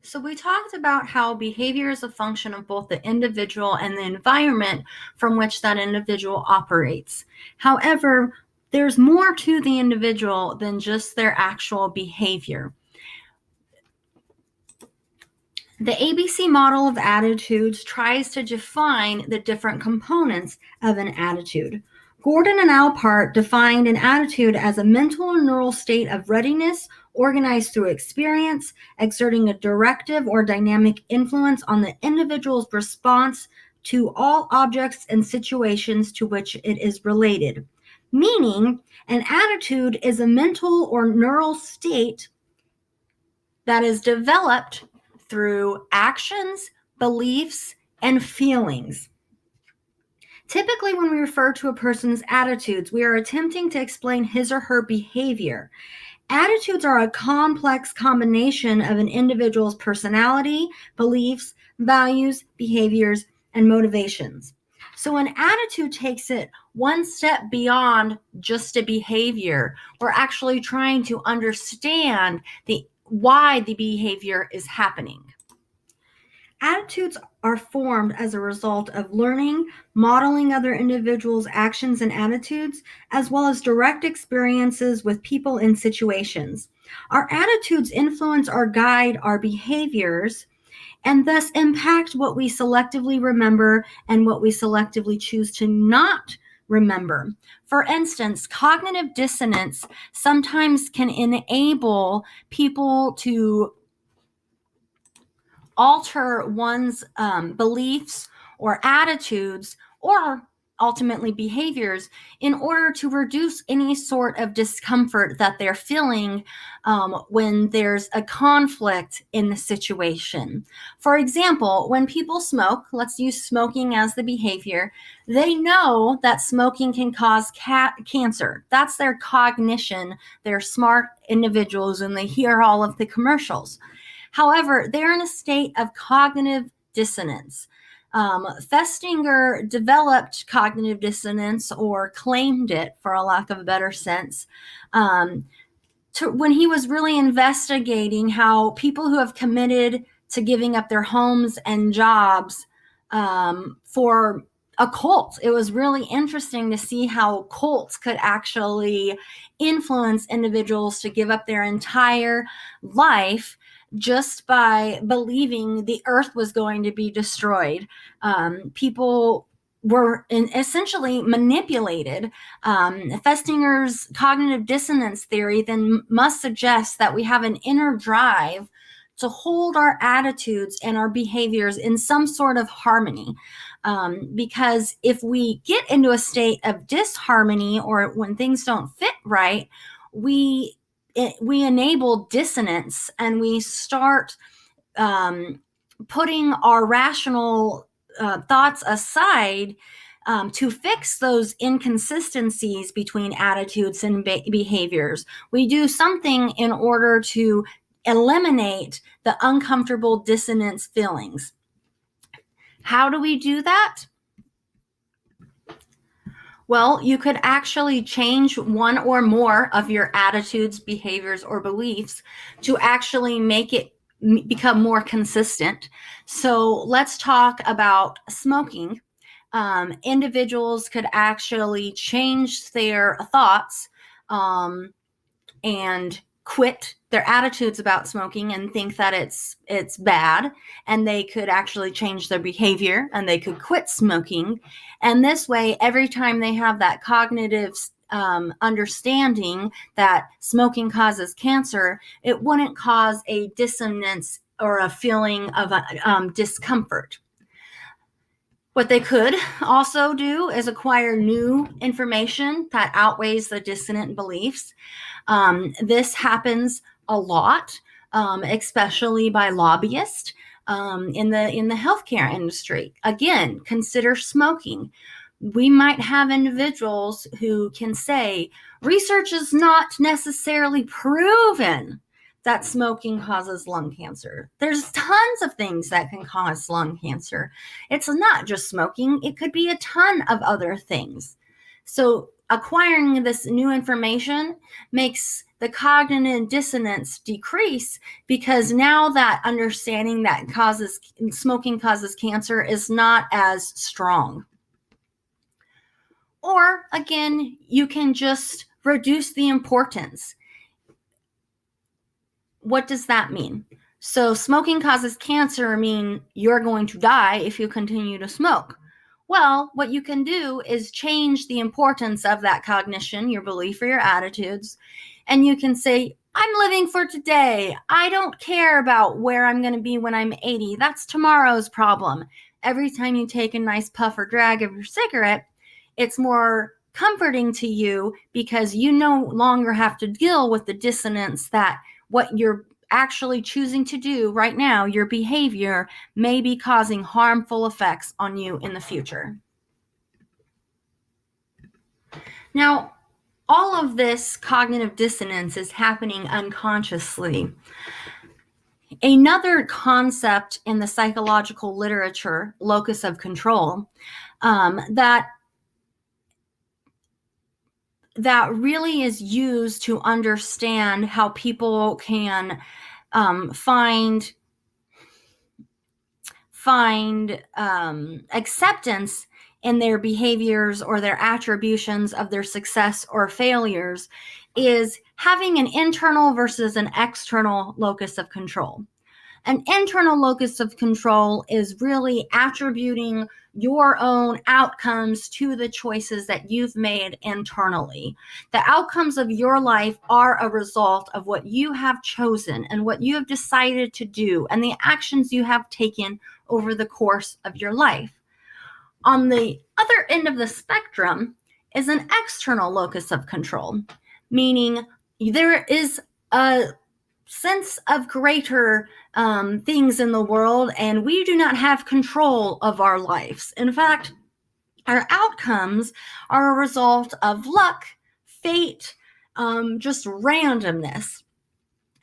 So we talked about how behavior is a function of both the individual and the environment from which that individual operates. However, there's more to the individual than just their actual behavior. The ABC model of attitudes tries to define the different components of an attitude. Gordon and Alpart defined an attitude as a mental or neural state of readiness organized through experience, exerting a directive or dynamic influence on the individual's response to all objects and situations to which it is related. Meaning, an attitude is a mental or neural state that is developed through actions, beliefs, and feelings. Typically, when we refer to a person's attitudes, we are attempting to explain his or her behavior. Attitudes are a complex combination of an individual's personality, beliefs, values, behaviors, and motivations. So an attitude takes it one step beyond just a behavior. We're actually trying to understand why the behavior is happening. Attitudes are formed as a result of learning, modeling other individuals' actions and attitudes, as well as direct experiences with people and situations. Our attitudes influence or guide our behaviors and thus impact what we selectively remember and what we selectively choose to not remember. For instance, cognitive dissonance sometimes can enable people to alter one's beliefs or attitudes or ultimately behaviors in order to reduce any sort of discomfort that they're feeling when there's a conflict in the situation. For example, when people smoke, let's use smoking as the behavior, they know that smoking can cause cancer. That's their cognition. They're smart individuals and they hear all of the commercials. However, they're in a state of cognitive dissonance. Festinger developed cognitive dissonance, or claimed it for a lack of a better sense, when he was really investigating how people who have committed to giving up their homes and jobs for a cult. It was really interesting to see how cults could actually influence individuals to give up their entire life just by believing the earth was going to be destroyed. People were essentially manipulated. Festinger's cognitive dissonance theory then must suggest that we have an inner drive to hold our attitudes and our behaviors in some sort of harmony. Because if we get into a state of disharmony or when things don't fit right, we enable dissonance and we start putting our rational thoughts aside to fix those inconsistencies between attitudes and behaviors. We do something in order to eliminate the uncomfortable dissonance feelings. How do we do that? Well, you could actually change one or more of your attitudes, behaviors, or beliefs to actually make it become more consistent. So let's talk about smoking. Individuals could actually change their thoughts and quit their attitudes about smoking and think that it's bad, and they could actually change their behavior and they could quit smoking. And this way, every time they have that cognitive understanding that smoking causes cancer, it wouldn't cause a dissonance or a feeling of discomfort. What they could also do is acquire new information that outweighs the dissonant beliefs. This happens a lot, especially by lobbyists in the healthcare industry. Again, consider smoking. We might have individuals who can say, research is not necessarily proven that smoking causes lung cancer. There's tons of things that can cause lung cancer. It's not just smoking. It could be a ton of other things. So acquiring this new information makes the cognitive dissonance decrease, because now that understanding that smoking causes cancer is not as strong. Or again, you can just reduce the importance. What does that mean? So smoking causes cancer mean you're going to die if you continue to smoke. Well, what you can do is change the importance of that cognition, your belief or your attitudes, and you can say, I'm living for today. I don't care about where I'm going to be when I'm 80. That's tomorrow's problem. Every time you take a nice puff or drag of your cigarette, it's more comforting to you because you no longer have to deal with the dissonance that what you're actually choosing to do right now, your behavior, may be causing harmful effects on you in the future. Now, all of this cognitive dissonance is happening unconsciously. Another concept in the psychological literature, locus of control, that really is used to understand how people can find acceptance in their behaviors or their attributions of their success or failures, is having an internal versus an external locus of control. An internal locus of control is really attributing your own outcomes to the choices that you've made internally. The outcomes of your life are a result of what you have chosen and what you have decided to do and the actions you have taken over the course of your life. On the other end of the spectrum is an external locus of control, meaning there is a sense of greater things in the world, and we do not have control of our lives. In fact, our outcomes are a result of luck, fate, just randomness.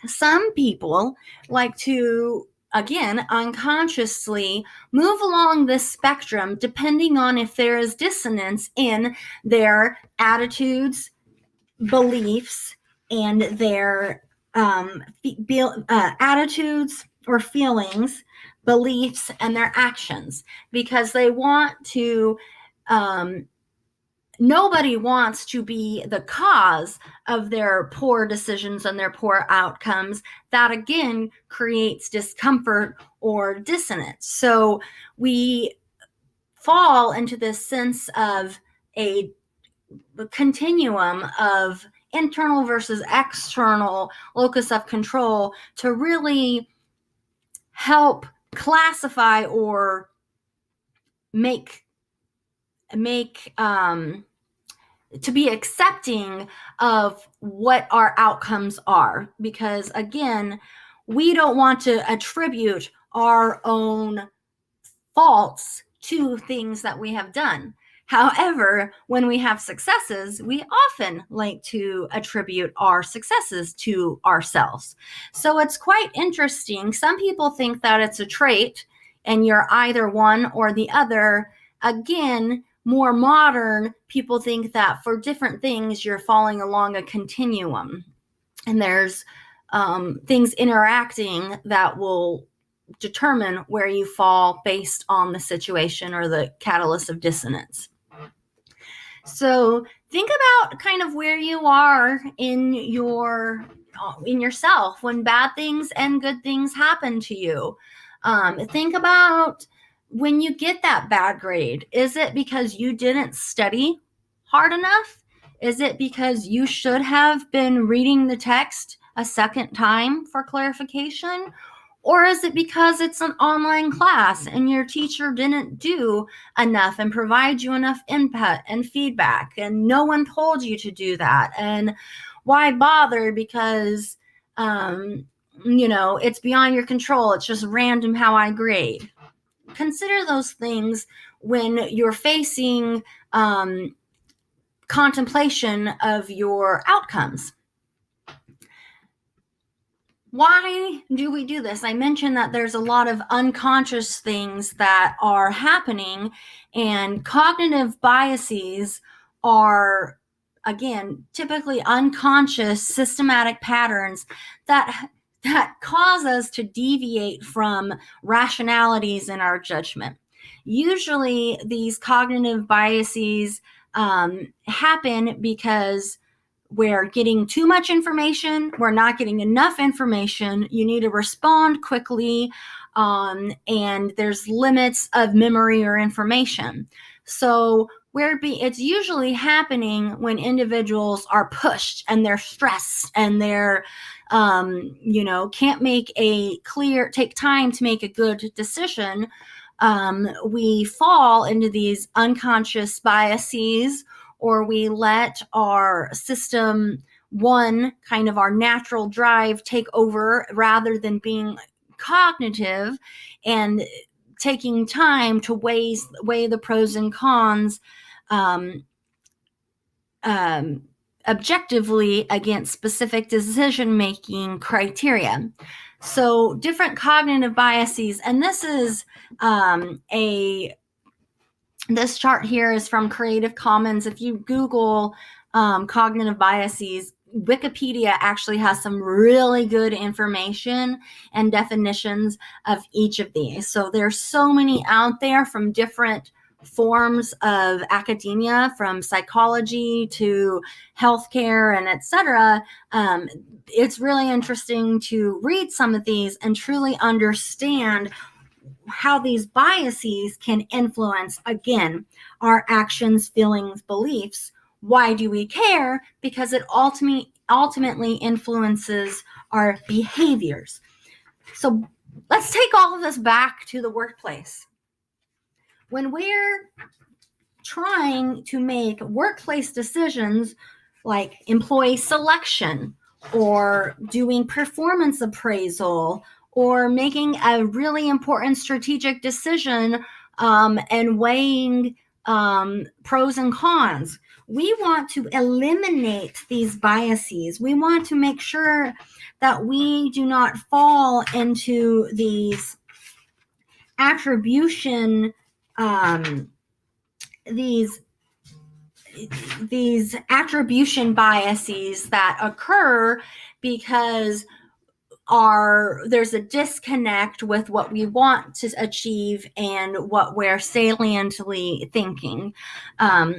Some people like to, again, unconsciously move along this spectrum depending on if there is dissonance in their attitudes, beliefs, and their attitudes or feelings, beliefs, and their actions, because they want to, nobody wants to be the cause of their poor decisions and their poor outcomes. That again creates discomfort or dissonance. So we fall into this sense of a continuum of internal versus external locus of control to really help classify or make to be accepting of what our outcomes are. Because again, we don't want to attribute our own faults to things that we have done. However, when we have successes, we often like to attribute our successes to ourselves. So it's quite interesting. Some people think that it's a trait and you're either one or the other. Again, more modern people think that for different things, you're falling along a continuum. And there's things interacting that will determine where you fall based on the situation or the catalyst of dissonance. So think about kind of where you are in yourself when bad things and good things happen to you. Think about when you get that bad grade. Is it because you didn't study hard enough? Is it because you should have been reading the text a second time for clarification? Or is it because it's an online class and your teacher didn't do enough and provide you enough input and feedback and no one told you to do that? And why bother? Because, it's beyond your control. It's just random how I grade. Consider those things when you're facing contemplation of your outcomes. Why do we do this? I mentioned that there's a lot of unconscious things that are happening, and cognitive biases are again, typically unconscious systematic patterns that cause us to deviate from rationalities in our judgment. Usually these cognitive biases happen because we're getting too much information, we're not getting enough information, you need to respond quickly, and there's limits of memory or information. So it's usually happening when individuals are pushed and they're stressed and they're can't take time to make a good decision. We fall into these unconscious biases, or we let our system one, kind of our natural drive, take over rather than being cognitive and taking time to weigh the pros and cons objectively against specific decision-making criteria. So different cognitive biases, and this is this chart here is from Creative Commons. If you Google cognitive biases, Wikipedia actually has some really good information and definitions of each of these. So there's so many out there from different forms of academia, from psychology to healthcare and etc. It's really interesting to read some of these and truly understand how these biases can influence, again, our actions, feelings, beliefs. Why do we care? Because it ultimately influences our behaviors. So let's take all of this back to the workplace. When we're trying to make workplace decisions like employee selection or doing performance appraisal or making a really important strategic decision and weighing pros and cons, we want to eliminate these biases. We want to make sure that we do not fall into these attribution these attribution biases that occur because there's a disconnect with what we want to achieve and what we're saliently thinking.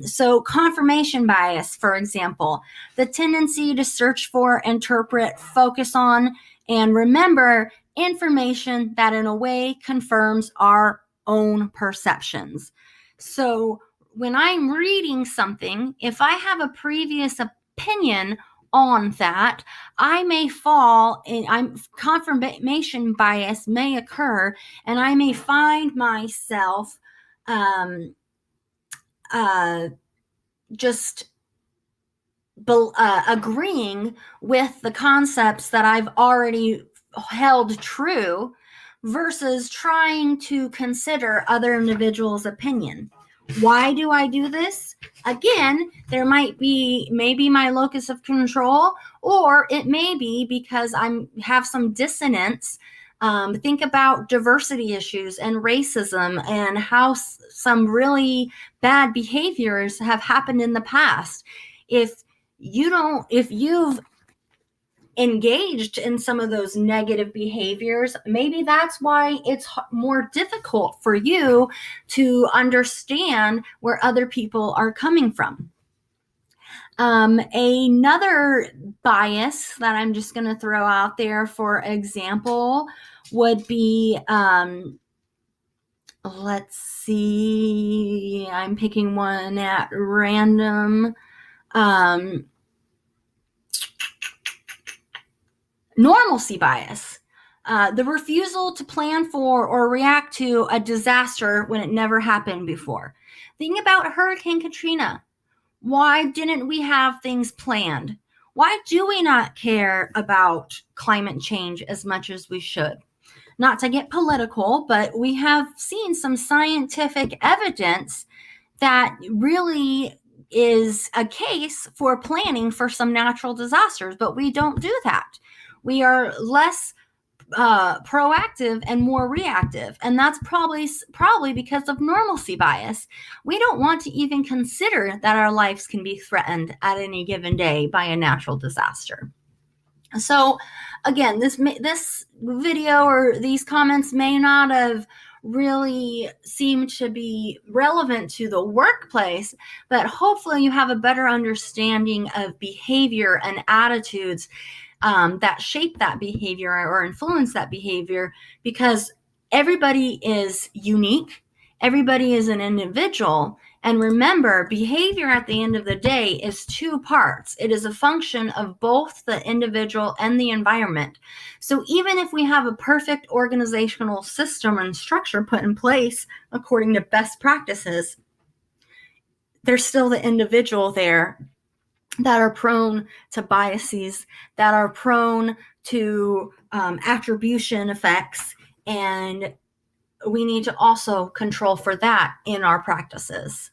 So confirmation bias, for example, the tendency to search for, interpret, focus on, and remember information that in a way confirms our own perceptions. So when I'm reading something, if I have a previous opinion on that, I may fall in confirmation bias may occur, and I may find myself just agreeing with the concepts that I've already held true versus trying to consider other individuals' opinion. Why do I do this? Again, there might be maybe my locus of control, or it may be because I have some dissonance. Think about diversity issues and racism and how some really bad behaviors have happened in the past. If you've engaged in some of those negative behaviors, maybe that's why it's more difficult for you to understand where other people are coming from. Another bias that I'm just going to throw out there, for example, would be, let's see, I'm picking one at random. Normalcy bias, the refusal to plan for or react to a disaster when it never happened before. Think about Hurricane Katrina. Why didn't we have things planned? Why do we not care about climate change as much as we should? Not to get political, but we have seen some scientific evidence that really is a case for planning for some natural disasters, but we don't do that. We are less proactive and more reactive, and that's probably because of normalcy bias. We don't want to even consider that our lives can be threatened at any given day by a natural disaster. So again, this video or these comments may not have really seemed to be relevant to the workplace, but hopefully you have a better understanding of behavior and attitudes that shape that behavior or influence that behavior, because everybody is unique. Everybody is an individual. And remember, behavior at the end of the day is two parts. It is a function of both the individual and the environment. So even if we have a perfect organizational system and structure put in place according to best practices, there's still the individual there that are prone to biases, that are prone to attribution effects, and we need to also control for that in our practices.